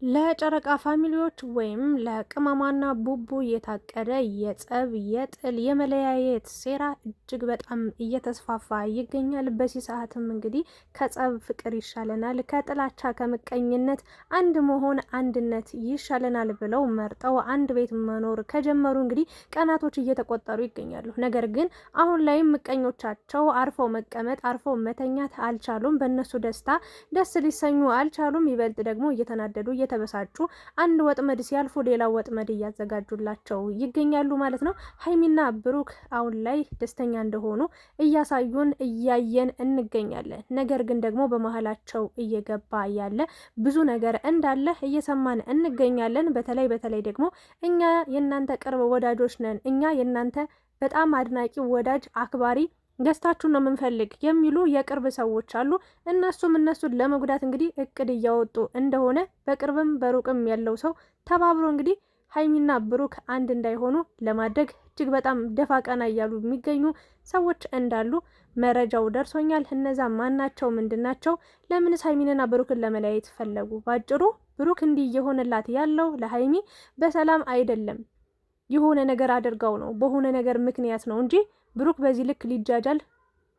ለጨረቃ ፋሚሊዎች ወይም ለቅመማና ቡቡ የታቀደ የጸብ የጥል የመለያየት ሴራ እጅግ በጣም እየተስፋፋ ይገኛል። በዚህ ሰዓትም እንግዲህ ከጸብ ፍቅር ይሻለናል፣ ከጥላቻ ከምቀኝነት አንድ መሆን አንድነት ይሻለናል ብለው መርጠው አንድ ቤት መኖር ከጀመሩ እንግዲህ ቀናቶች እየተቆጠሩ ይገኛሉ። ነገር ግን አሁን ላይም ምቀኞቻቸው አርፈው መቀመጥ አርፈው መተኛት አልቻሉም። በእነሱ ደስታ ደስ ሊሰኙ አልቻሉም። ይበልጥ ደግሞ እየተናደዱ ተበሳጩ አንድ ወጥመድ ሲያልፉ ሌላ ወጥመድ እያዘጋጁላቸው ይገኛሉ ማለት ነው። ሀይሚና ብሩክ አሁን ላይ ደስተኛ እንደሆኑ እያሳዩን እያየን እንገኛለን። ነገር ግን ደግሞ በመሀላቸው እየገባ ያለ ብዙ ነገር እንዳለ እየሰማን እንገኛለን። በተለይ ደግሞ እኛ የእናንተ ቅርብ ወዳጆች ነን፣ እኛ የእናንተ በጣም አድናቂ ወዳጅ አክባሪ ደስታችሁን ነው የምንፈልግ የሚሉ የቅርብ ሰዎች አሉ። እነሱን ለመጉዳት እንግዲህ እቅድ እያወጡ እንደሆነ በቅርብም በሩቅም ያለው ሰው ተባብሮ እንግዲህ ሀይሚና ብሩክ አንድ እንዳይሆኑ ለማድረግ እጅግ በጣም ደፋ ቀና እያሉ የሚገኙ ሰዎች እንዳሉ መረጃው ደርሶኛል። እነዛ ማናቸው? ምንድናቸው? ለምንስ ሀይሚንና ብሩክን ለመለያየት ፈለጉ? ባጭሩ ብሩክ እንዲህ እየሆነላት ያለው ለሀይሚ በሰላም አይደለም፣ የሆነ ነገር አድርገው ነው፣ በሆነ ነገር ምክንያት ነው እንጂ ብሩክ በዚህ ልክ ሊጃጃል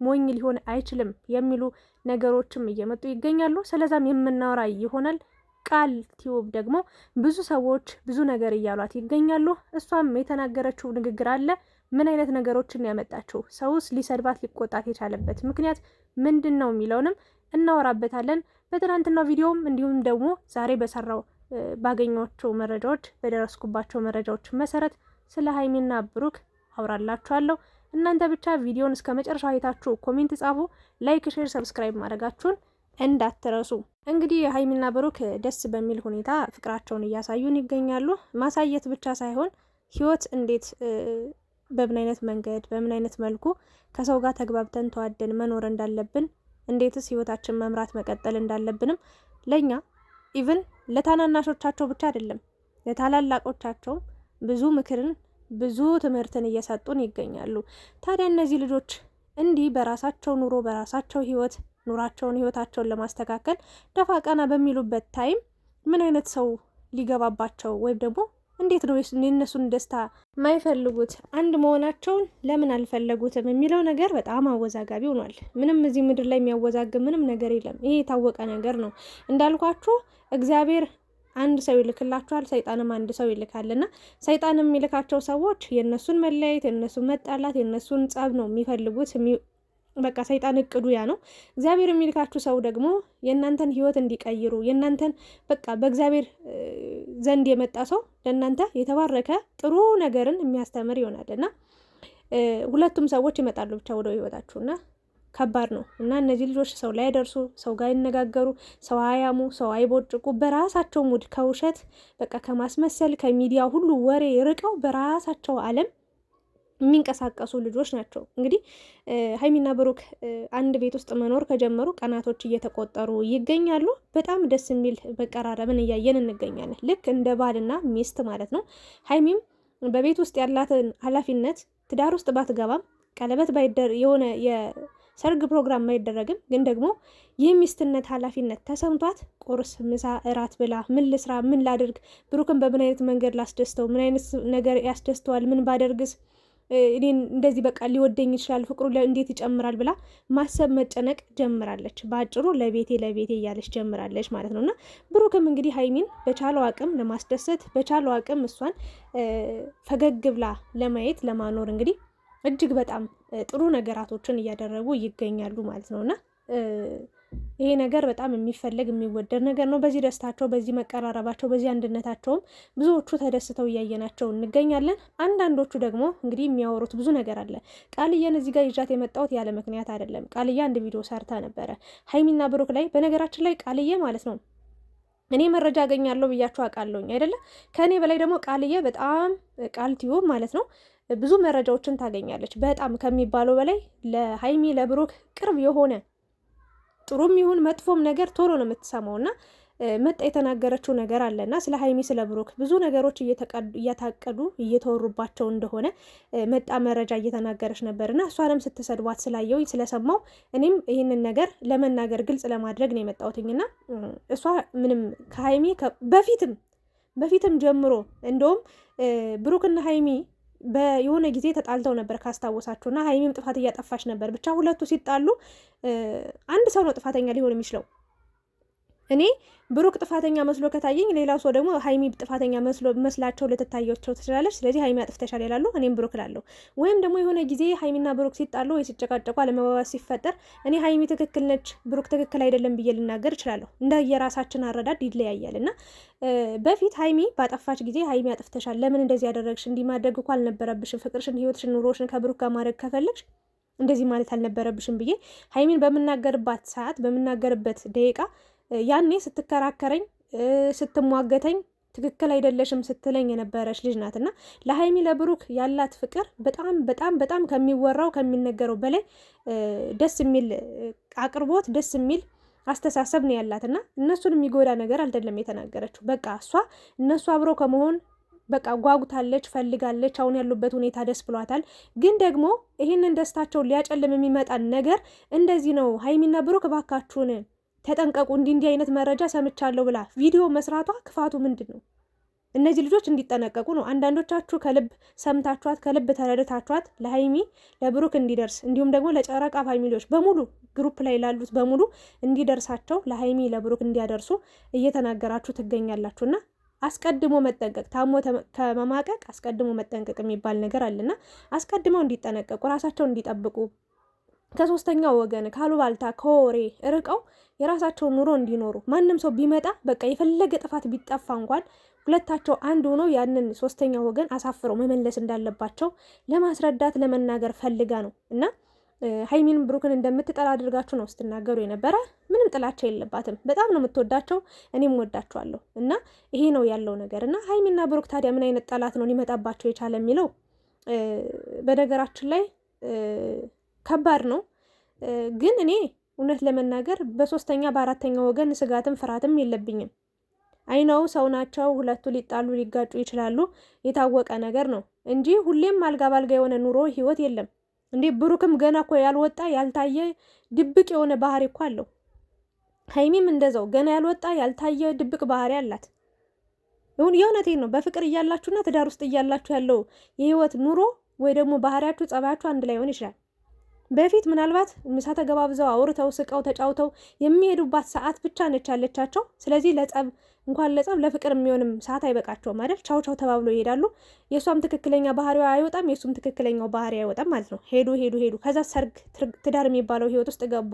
ሞኝ ሊሆን አይችልም የሚሉ ነገሮችም እየመጡ ይገኛሉ። ስለዛም የምናወራ ይሆናል። ቃል ቲዩብ ደግሞ ብዙ ሰዎች ብዙ ነገር እያሏት ይገኛሉ። እሷም የተናገረችው ንግግር አለ። ምን አይነት ነገሮችን ያመጣችው? ሰውስ ሊሰድባት ሊቆጣት የቻለበት ምክንያት ምንድን ነው የሚለውንም እናወራበታለን። በትናንትናው ቪዲዮም እንዲሁም ደግሞ ዛሬ ባገኟቸው መረጃዎች በደረስኩባቸው መረጃዎች መሰረት ስለ ሀይሚና ብሩክ አውራላችኋለሁ። እናንተ ብቻ ቪዲዮን እስከ መጨረሻ አይታችሁ ኮሜንት ጻፉ፣ ላይክ፣ ሼር፣ ሰብስክራይብ ማድረጋችሁን እንዳትረሱ። እንግዲህ ሀይሚና ብሩክ ደስ በሚል ሁኔታ ፍቅራቸውን እያሳዩን ይገኛሉ። ማሳየት ብቻ ሳይሆን ህይወት እንዴት በምን አይነት መንገድ በምን አይነት መልኩ ከሰው ጋር ተግባብተን ተዋደን መኖር እንዳለብን፣ እንዴትስ ህይወታችን መምራት መቀጠል እንዳለብንም ለኛ ኢቭን ለታናናሾቻቸው ብቻ አይደለም ለታላላቆቻቸው ብዙ ምክርን ብዙ ትምህርትን እየሰጡን ይገኛሉ። ታዲያ እነዚህ ልጆች እንዲህ በራሳቸው ኑሮ በራሳቸው ህይወት ህይወታቸውን ለማስተካከል ደፋ ቀና በሚሉበት ታይም ምን አይነት ሰው ሊገባባቸው ወይም ደግሞ እንዴት ነው የእነሱን ደስታ የማይፈልጉት? አንድ መሆናቸውን ለምን አልፈለጉትም የሚለው ነገር በጣም አወዛጋቢ ሆኗል። ምንም እዚህ ምድር ላይ የሚያወዛግብ ምንም ነገር የለም። ይሄ የታወቀ ነገር ነው። እንዳልኳችሁ እግዚአብሔር አንድ ሰው ይልክላችኋል፣ ሰይጣንም አንድ ሰው ይልካልና ሰይጣንም የሚልካቸው ሰዎች የእነሱን መለያየት፣ የእነሱን መጣላት፣ የእነሱን ጸብ ነው የሚፈልጉት። በቃ ሰይጣን እቅዱ ያ ነው። እግዚአብሔር የሚልካችሁ ሰው ደግሞ የእናንተን ህይወት እንዲቀይሩ የእናንተን በቃ በእግዚአብሔር ዘንድ የመጣ ሰው ለእናንተ የተባረከ ጥሩ ነገርን የሚያስተምር ይሆናልና ሁለቱም ሰዎች ይመጣሉ ብቻ ወደ ህይወታችሁና ከባድ ነው እና እነዚህ ልጆች ሰው ላይ ደርሱ፣ ሰው ጋር ይነጋገሩ፣ ሰው አያሙ፣ ሰው አይቦጭቁ፣ በራሳቸው ሙድ ከውሸት በቃ ከማስመሰል ከሚዲያ ሁሉ ወሬ ርቀው በራሳቸው ዓለም የሚንቀሳቀሱ ልጆች ናቸው። እንግዲህ ሀይሚና ብሩክ አንድ ቤት ውስጥ መኖር ከጀመሩ ቀናቶች እየተቆጠሩ ይገኛሉ። በጣም ደስ የሚል መቀራረብን እያየን እንገኛለን። ልክ እንደ ባልና ሚስት ማለት ነው። ሀይሚም በቤት ውስጥ ያላትን ኃላፊነት ትዳር ውስጥ ባትገባም ቀለበት የሆነ ሰርግ ፕሮግራም አይደረግም፣ ግን ደግሞ የሚስትነት ኃላፊነት ተሰምቷት ቁርስ፣ ምሳ፣ እራት ብላ ምን ልስራ፣ ምን ላድርግ፣ ብሩክን በምን አይነት መንገድ ላስደስተው፣ ምን አይነት ነገር ያስደስተዋል፣ ምን ባደርግስ እኔን እንደዚህ በቃ ሊወደኝ ይችላል፣ ፍቅሩ እንዴት ይጨምራል ብላ ማሰብ መጨነቅ ጀምራለች። በአጭሩ ለቤቴ እያለች ጀምራለች ማለት ነው። እና ብሩክም እንግዲህ ሀይሚን በቻለው አቅም ለማስደሰት በቻለው አቅም እሷን ፈገግ ብላ ለማየት ለማኖር እንግዲህ እጅግ በጣም ጥሩ ነገራቶችን እያደረጉ ይገኛሉ ማለት ነው። እና ይሄ ነገር በጣም የሚፈለግ የሚወደድ ነገር ነው። በዚህ ደስታቸው፣ በዚህ መቀራረባቸው፣ በዚህ አንድነታቸውም ብዙዎቹ ተደስተው እያየናቸው እንገኛለን። አንዳንዶቹ ደግሞ እንግዲህ የሚያወሩት ብዙ ነገር አለ። ቃልዬን እዚህ ጋር ይዣት የመጣሁት ያለ ምክንያት አይደለም። ቃልዬ አንድ ቪዲዮ ሰርታ ነበረ ሀይሚና ብሩክ ላይ። በነገራችን ላይ ቃልዬ ማለት ነው እኔ መረጃ አገኛለሁ ብያችሁ አውቃለሁኝ አይደለ? ከእኔ በላይ ደግሞ ቃልዬ በጣም ቃል ቲዩብ ማለት ነው ብዙ መረጃዎችን ታገኛለች። በጣም ከሚባለው በላይ ለሀይሚ ለብሩክ ቅርብ የሆነ ጥሩም ይሁን መጥፎም ነገር ቶሎ ነው የምትሰማው እና መጣ የተናገረችው ነገር አለና ስለ ሀይሚ ስለ ብሩክ ብዙ ነገሮች እየታቀዱ እየተወሩባቸው እንደሆነ መጣ መረጃ እየተናገረች ነበርና እሷንም ስትሰድቧት ስላየው ስለሰማው እኔም ይህንን ነገር ለመናገር ግልጽ ለማድረግ ነው የመጣሁትኝና እሷ ምንም ከሀይሚ በፊትም ጀምሮ እንደውም ብሩክና ሀይሚ የሆነ ጊዜ ተጣልተው ነበር ካስታወሳችሁና ሀይሚም ጥፋት እያጠፋች ነበር። ብቻ ሁለቱ ሲጣሉ አንድ ሰው ነው ጥፋተኛ ሊሆን የሚችለው። እኔ ብሩክ ጥፋተኛ መስሎ ከታየኝ ሌላው ሰው ደግሞ ሀይሚ ጥፋተኛ መስላቸው ልትታያቸው ትችላለች። ስለዚህ ሀይሚ አጥፍተሻል ይላሉ፣ እኔም ብሩክ እላለሁ። ወይም ደግሞ የሆነ ጊዜ ሀይሚና ብሩክ ሲጣሉ ወይ ሲጨቃጨቁ አለመግባባት ሲፈጠር እኔ ሀይሚ ትክክል ነች ብሩክ ትክክል አይደለም ብዬ ልናገር እችላለሁ። እንደ የራሳችን አረዳድ ይለያያል እና በፊት ሀይሚ ባጠፋች ጊዜ ሀይሚ አጥፍተሻል፣ ለምን እንደዚህ ያደረግሽ? እንዲህ ማድረግ እኮ አልነበረብሽም። ፍቅርሽን፣ ህይወትሽን፣ ኑሮሽን ከብሩክ ጋር ማድረግ ከፈለግሽ እንደዚህ ማለት አልነበረብሽም ብዬ ሀይሚን በምናገርባት ሰዓት በምናገርበት ደቂቃ ያኔ ስትከራከረኝ ስትሟገተኝ ትክክል አይደለሽም ስትለኝ የነበረች ልጅ ናት እና ለሀይሚ ለብሩክ ያላት ፍቅር በጣም በጣም በጣም ከሚወራው ከሚነገረው በላይ ደስ የሚል አቅርቦት ደስ የሚል አስተሳሰብ ነው ያላት እና እነሱን የሚጎዳ ነገር አይደለም የተናገረችው። በቃ እሷ እነሱ አብረው ከመሆን በቃ ጓጉታለች፣ ፈልጋለች። አሁን ያሉበት ሁኔታ ደስ ብሏታል። ግን ደግሞ ይህንን ደስታቸውን ሊያጨልም የሚመጣን ነገር እንደዚህ ነው። ሀይሚና ብሩክ እባካችሁን ተጠንቀቁ፣ እንዲህ አይነት መረጃ ሰምቻለሁ ብላ ቪዲዮ መስራቷ ክፋቱ ምንድን ነው? እነዚህ ልጆች እንዲጠነቀቁ ነው። አንዳንዶቻችሁ ከልብ ሰምታችኋት ከልብ ተረድታችኋት ለሀይሚ ለብሩክ እንዲደርስ እንዲሁም ደግሞ ለጨረቃ ፋሚሊዎች በሙሉ ግሩፕ ላይ ላሉት በሙሉ እንዲደርሳቸው ለሀይሚ ለብሩክ እንዲያደርሱ እየተናገራችሁ ትገኛላችሁና አስቀድሞ መጠንቀቅ፣ ታሞ ከመማቀቅ አስቀድሞ መጠንቀቅ የሚባል ነገር አለና አስቀድመው እንዲጠነቀቁ ራሳቸው እንዲጠብቁ ከሶስተኛው ወገን ካሉባልታ ከወሬ ርቀው የራሳቸውን ኑሮ እንዲኖሩ ማንም ሰው ቢመጣ በቃ የፈለገ ጥፋት ቢጠፋ እንኳን ሁለታቸው አንድ ሆነው ያንን ሶስተኛው ወገን አሳፍረው መመለስ እንዳለባቸው ለማስረዳት ለመናገር ፈልጋ ነው እና ሀይሚንም ብሩክን እንደምትጠላ አድርጋችሁ ነው ስትናገሩ የነበረ። ምንም ጥላቻ የለባትም። በጣም ነው የምትወዳቸው፣ እኔም ወዳቸዋለሁ እና ይሄ ነው ያለው ነገር እና ሀይሚና ብሩክ ታዲያ ምን አይነት ጠላት ነው ሊመጣባቸው የቻለ የሚለው በነገራችን ላይ ከባድ ነው። ግን እኔ እውነት ለመናገር በሶስተኛ በአራተኛ ወገን ስጋትም ፍርሃትም የለብኝም። አይነው ሰው ናቸው፣ ሁለቱ ሊጣሉ ሊጋጩ ይችላሉ፣ የታወቀ ነገር ነው እንጂ ሁሌም አልጋ ባልጋ የሆነ ኑሮ ህይወት የለም እንዴ። ብሩክም ገና እኮ ያልወጣ ያልታየ ድብቅ የሆነ ባህሪ እኮ አለው። ሀይሚም እንደዛው ገና ያልወጣ ያልታየ ድብቅ ባህሪ አላት። የእውነቴን ነው። በፍቅር እያላችሁና ትዳር ውስጥ እያላችሁ ያለው የህይወት ኑሮ ወይ ደግሞ ባህሪያችሁ ጸባያችሁ አንድ ላይ ሆን ይችላል። በፊት ምናልባት ምሳ ተገባብዘው አውርተው ስቀው ተጫውተው የሚሄዱባት ሰዓት ብቻ ነች ያለቻቸው። ስለዚህ ለጸብ እንኳን ለጸብ ለፍቅር የሚሆንም ሰዓት አይበቃቸውም አይደል? ቻው ቻው ተባብሎ ይሄዳሉ። የእሷም ትክክለኛ ባህሪዋ አይወጣም፣ የእሱም ትክክለኛው ባህሪ አይወጣም ማለት ነው። ሄዱ ከዛ ሰርግ ትዳር የሚባለው ህይወት ውስጥ ገቡ።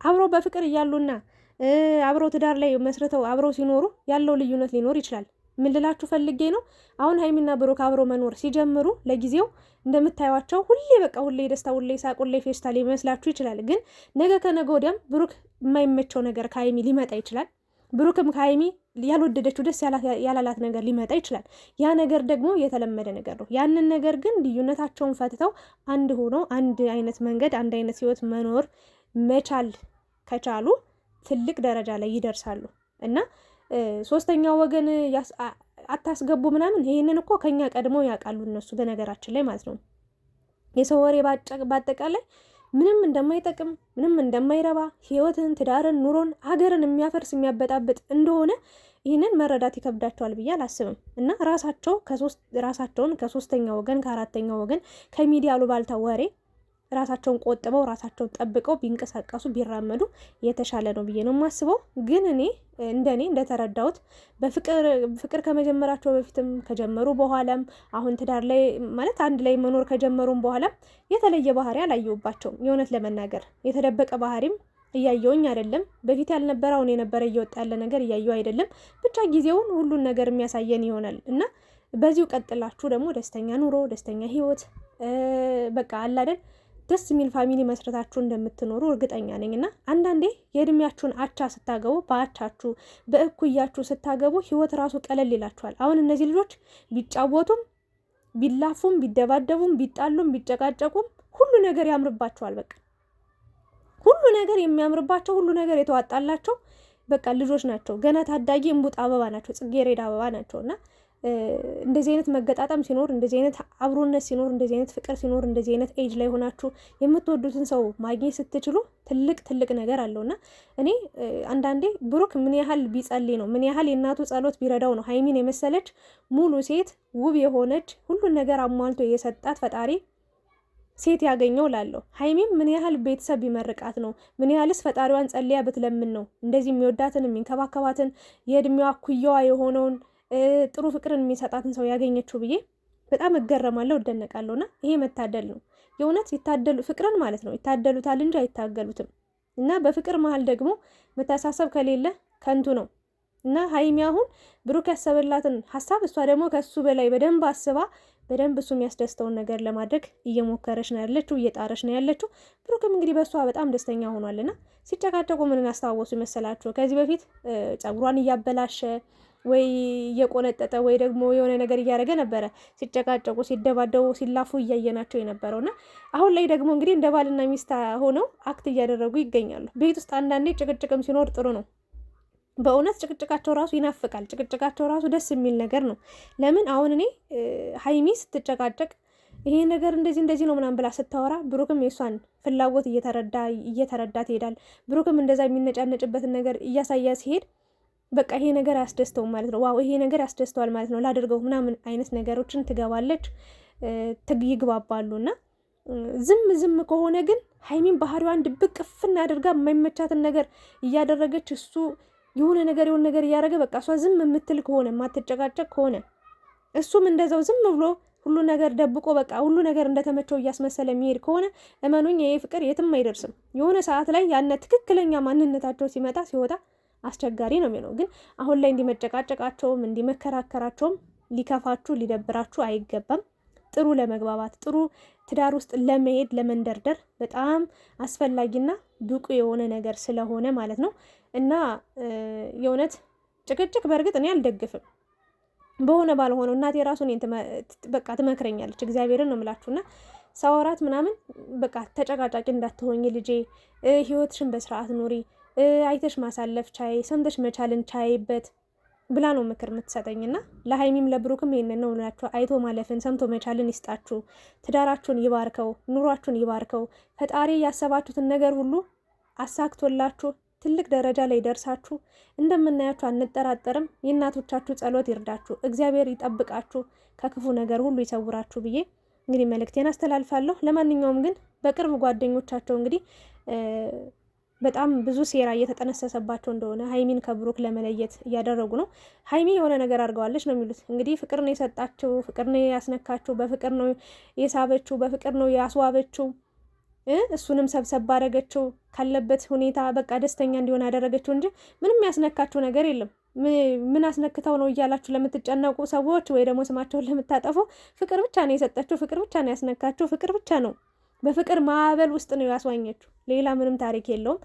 አብረው በፍቅር እያሉና አብረው ትዳር ላይ መስርተው አብረው ሲኖሩ ያለው ልዩነት ሊኖር ይችላል። ምን ልላችሁ ፈልጌ ነው፣ አሁን ሀይሚና ብሩክ አብረው መኖር ሲጀምሩ ለጊዜው እንደምታዩቸው ሁሌ ደስታ፣ ሁሌ ሳቅ፣ ሁሌ ፌስታ ሊመስላችሁ ይችላል። ግን ነገ ከነገ ወዲያም ብሩክ የማይመቸው ነገር ከሀይሚ ሊመጣ ይችላል። ብሩክም ከሀይሚ ያልወደደችው ደስ ያላላት ነገር ሊመጣ ይችላል። ያ ነገር ደግሞ የተለመደ ነገር ነው። ያንን ነገር ግን ልዩነታቸውን ፈትተው አንድ ሆኖ አንድ አይነት መንገድ አንድ አይነት ህይወት መኖር መቻል ከቻሉ ትልቅ ደረጃ ላይ ይደርሳሉ እና ሶስተኛው ወገን አታስገቡ ምናምን፣ ይሄንን እኮ ከኛ ቀድመው ያውቃሉ እነሱ በነገራችን ላይ ማለት ነው። የሰው ወሬ በአጠቃላይ ምንም እንደማይጠቅም ምንም እንደማይረባ ህይወትን፣ ትዳርን፣ ኑሮን፣ ሀገርን የሚያፈርስ የሚያበጣብጥ እንደሆነ ይህንን መረዳት ይከብዳቸዋል ብዬ አላስብም እና ራሳቸውን ከሶስተኛ ወገን ከአራተኛ ወገን ከሚዲያ አሉባልታ ወሬ ራሳቸውን ቆጥበው ራሳቸውን ጠብቀው ቢንቀሳቀሱ ቢራመዱ የተሻለ ነው ብዬ ነው የማስበው። ግን እኔ እንደተረዳሁት በፍቅር ከመጀመራቸው በፊትም ከጀመሩ በኋላም አሁን ትዳር ላይ ማለት አንድ ላይ መኖር ከጀመሩም በኋላም የተለየ ባህሪ አላየሁባቸውም። የእውነት ለመናገር የተደበቀ ባህሪም እያየውኝ አይደለም። በፊት ያልነበረ አሁን የነበረ እየወጣ ያለ ነገር እያየው አይደለም። ብቻ ጊዜውን ሁሉን ነገር የሚያሳየን ይሆናል እና በዚሁ ቀጥላችሁ ደግሞ ደስተኛ ኑሮ ደስተኛ ህይወት በቃ አላደል ደስ የሚል ፋሚሊ መስረታችሁ እንደምትኖሩ እርግጠኛ ነኝ እና አንዳንዴ የእድሜያችሁን አቻ ስታገቡ በአቻችሁ በእኩያችሁ ስታገቡ ህይወት ራሱ ቀለል ይላችኋል። አሁን እነዚህ ልጆች ቢጫወቱም ቢላፉም ቢደባደቡም ቢጣሉም ቢጨቃጨቁም ሁሉ ነገር ያምርባቸዋል። በቃ ሁሉ ነገር የሚያምርባቸው ሁሉ ነገር የተዋጣላቸው በቃ ልጆች ናቸው፣ ገና ታዳጊ እምቡጥ አበባ ናቸው፣ ጽጌረዳ አበባ ናቸውና እንደዚህ አይነት መገጣጠም ሲኖር፣ እንደዚህ አይነት አብሮነት ሲኖር፣ እንደዚህ አይነት ፍቅር ሲኖር፣ እንደዚህ አይነት ኤጅ ላይ ሆናችሁ የምትወዱትን ሰው ማግኘት ስትችሉ ትልቅ ነገር አለውና እኔ አንዳንዴ ብሩክ ምን ያህል ቢጸልይ ነው፣ ምን ያህል የእናቱ ጸሎት ቢረዳው ነው ሀይሚን የመሰለች ሙሉ ሴት ውብ የሆነች ሁሉን ነገር አሟልቶ የሰጣት ፈጣሪ ሴት ያገኘው ላለሁ። ሀይሚም ምን ያህል ቤተሰብ ቢመርቃት ነው፣ ምን ያህልስ ፈጣሪዋን ጸልያ ብትለምን ነው እንደዚህ የሚወዳትን የሚንከባከባትን የእድሜዋ ኩያዋ የሆነውን ጥሩ ፍቅርን የሚሰጣትን ሰው ያገኘችው ብዬ በጣም እገረማለሁ፣ እደነቃለሁና ይሄ መታደል ነው። የእውነት ይታደሉ ፍቅርን ማለት ነው ይታደሉታል እንጂ አይታገሉትም። እና በፍቅር መሀል ደግሞ መተሳሰብ ከሌለ ከንቱ ነው። እና ሀይሚ አሁን ብሩክ ያሰበላትን ሀሳብ እሷ ደግሞ ከሱ በላይ በደንብ አስባ በደንብ እሱ የሚያስደስተውን ነገር ለማድረግ እየሞከረች ነው ያለችው፣ እየጣረች ነው ያለችው። ብሩክም እንግዲህ በእሷ በጣም ደስተኛ ሆኗልና ሲጨቃጨቁ ምንን አስታወሱ መሰላችሁ? ከዚህ በፊት ጸጉሯን እያበላሸ ወይ እየቆነጠጠ ወይ ደግሞ የሆነ ነገር እያደረገ ነበረ ሲጨቃጨቁ፣ ሲደባደቡ፣ ሲላፉ እያየናቸው የነበረውና አሁን ላይ ደግሞ እንግዲህ እንደ ባልና ሚስት ሆነው አክት እያደረጉ ይገኛሉ። ቤት ውስጥ አንዳንዴ ጭቅጭቅም ሲኖር ጥሩ ነው። በእውነት ጭቅጭቃቸው ራሱ ይናፍቃል። ጭቅጭቃቸው ራሱ ደስ የሚል ነገር ነው። ለምን አሁን እኔ ሀይሚ ስትጨቃጨቅ ይሄ ነገር እንደዚህ ነው ምናምን ብላ ስታወራ ብሩክም የሷን ፍላጎት እየተረዳ ትሄዳል። ብሩክም እንደዛ የሚነጫነጭበትን ነገር እያሳያ ሲሄድ በቃ ይሄ ነገር አያስደስተውም ማለት ነው። ዋው ይሄ ነገር ያስደስተዋል ማለት ነው፣ ላድርገው ምናምን አይነት ነገሮችን ትገባለች፣ ይግባባሉና ዝም ከሆነ ግን ሀይሚን ባህሪዋን ድብቅ ፍና አድርጋ የማይመቻትን ነገር እያደረገች እሱ የሆነ ነገር እያደረገ በቃ እሷ ዝም የምትል ከሆነ የማትጨቃጨቅ ከሆነ እሱም እንደዛው ዝም ብሎ ሁሉ ነገር ደብቆ በቃ ሁሉ ነገር እንደተመቸው እያስመሰለ የሚሄድ ከሆነ እመኑኝ ይሄ ፍቅር የትም አይደርስም። የሆነ ሰዓት ላይ ያነ ትክክለኛ ማንነታቸው ሲወጣ አስቸጋሪ ነው የሚሆነው። ግን አሁን ላይ እንዲመጨቃጨቃቸውም እንዲመከራከራቸውም ሊከፋችሁ ሊደብራችሁ አይገባም። ጥሩ ለመግባባት ጥሩ ትዳር ውስጥ ለመሄድ ለመንደርደር በጣም አስፈላጊና ብቁ የሆነ ነገር ስለሆነ ማለት ነው። እና የእውነት ጭቅጭቅ በእርግጥ እኔ አልደግፍም። በሆነ ባልሆነው እናቴ ራሱ እኔን በቃ ትመክረኛለች። እግዚአብሔርን ነው የምላችሁና ሳወራት ምናምን በቃ ተጨቃጫቂ እንዳትሆኝ ልጄ፣ ህይወትሽን በስርዓት ኑሪ፣ አይተሽ ማሳለፍ ቻይ፣ ሰምተሽ መቻልን ቻይበት ብላ ነው ምክር የምትሰጠኝና ለሀይሚም ለብሩክም ይሄንን ነው ምላችሁ። አይቶ ማለፍን ሰምቶ መቻልን ይስጣችሁ፣ ትዳራችሁን ይባርከው፣ ኑሯችሁን ይባርከው። ፈጣሪ ያሰባችሁትን ነገር ሁሉ አሳክቶላችሁ ትልቅ ደረጃ ላይ ደርሳችሁ እንደምናያችሁ አንጠራጠርም። የእናቶቻችሁ ጸሎት ይርዳችሁ፣ እግዚአብሔር ይጠብቃችሁ፣ ከክፉ ነገር ሁሉ ይሰውራችሁ ብዬ እንግዲህ መልእክቴን አስተላልፋለሁ። ለማንኛውም ግን በቅርብ ጓደኞቻቸው እንግዲህ በጣም ብዙ ሴራ እየተጠነሰሰባቸው እንደሆነ ሀይሚን ከብሩክ ለመለየት እያደረጉ ነው። ሀይሚ የሆነ ነገር አድርገዋለች ነው የሚሉት። እንግዲህ ፍቅር ነው የሰጣችው፣ ፍቅር ነው ያስነካችው፣ በፍቅር ነው የሳበችው፣ በፍቅር ነው ያስዋበችው። እሱንም ሰብሰብ አደረገችው ካለበት ሁኔታ በቃ ደስተኛ እንዲሆን ያደረገችው እንጂ ምንም ያስነካችው ነገር የለም። ምን አስነክተው ነው እያላችሁ ለምትጨነቁ ሰዎች ወይ ደግሞ ስማቸውን ለምታጠፉ ፍቅር ብቻ ነው የሰጠችው፣ ፍቅር ብቻ ነው ያስነካችው፣ ፍቅር ብቻ ነው በፍቅር ማዕበል ውስጥ ነው ያስዋኘችው። ሌላ ምንም ታሪክ የለውም።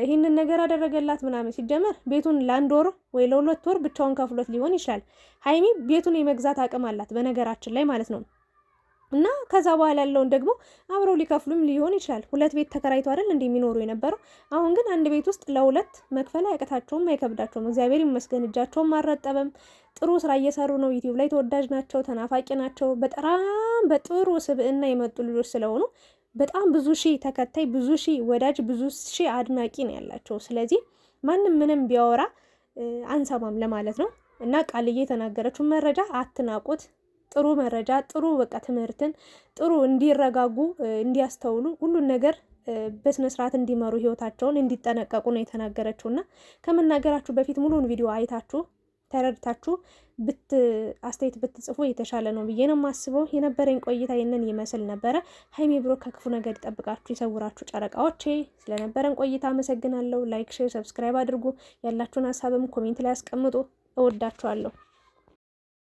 ይህንን ነገር አደረገላት ምናምን። ሲጀመር ቤቱን ለአንድ ወር ወይ ለ2 ወር ብቻውን ከፍሎት ሊሆን ይችላል። ሀይሚ ቤቱን የመግዛት አቅም አላት በነገራችን ላይ ማለት ነው። እና ከዛ በኋላ ያለውን ደግሞ አብረው ሊከፍሉም ሊሆን ይችላል። 2 ቤት ተከራይቶ አይደል እንደሚኖሩ የነበረው። አሁን ግን አንድ ቤት ውስጥ ለ2 መክፈል አያቅታቸውም፣ አይከብዳቸውም። እግዚአብሔር ይመስገን እጃቸውም አልረጠበም። ጥሩ ስራ እየሰሩ ነው። ዩቲዩብ ላይ ተወዳጅ ናቸው፣ ተናፋቂ ናቸው። በጣም በጥሩ ስብዕና የመጡ ልጆች ስለሆኑ በጣም ብዙ ሺህ ተከታይ፣ ብዙ ሺህ ወዳጅ፣ ብዙ ሺህ አድናቂ ነው ያላቸው። ስለዚህ ማንም ምንም ቢያወራ አንሰማም ለማለት ነው። እና ቃልዬ የተናገረችውን መረጃ አትናቁት። ጥሩ መረጃ፣ ጥሩ በቃ ትምህርትን፣ ጥሩ እንዲረጋጉ፣ እንዲያስተውሉ፣ ሁሉን ነገር በስነ ስርዓት እንዲመሩ፣ ህይወታቸውን እንዲጠነቀቁ ነው የተናገረችውና ከመናገራችሁ በፊት ሙሉውን ቪዲዮ አይታችሁ ተረድታችሁ አስተያየት ብትጽፉ የተሻለ ነው ብዬ ነው የማስበው። የነበረኝ ቆይታ ይህንን ይመስል ነበረ። ሀይሚ ብሩክ ከክፉ ነገር ይጠብቃችሁ፣ ይሰውራችሁ ጨረቃዎቼ። ስለነበረን ቆይታ አመሰግናለሁ። ላይክ፣ ሼር፣ ሰብስክራይብ አድርጉ። ያላችሁን ሀሳብም ኮሜንት ላይ አስቀምጡ። እወዳችኋለሁ።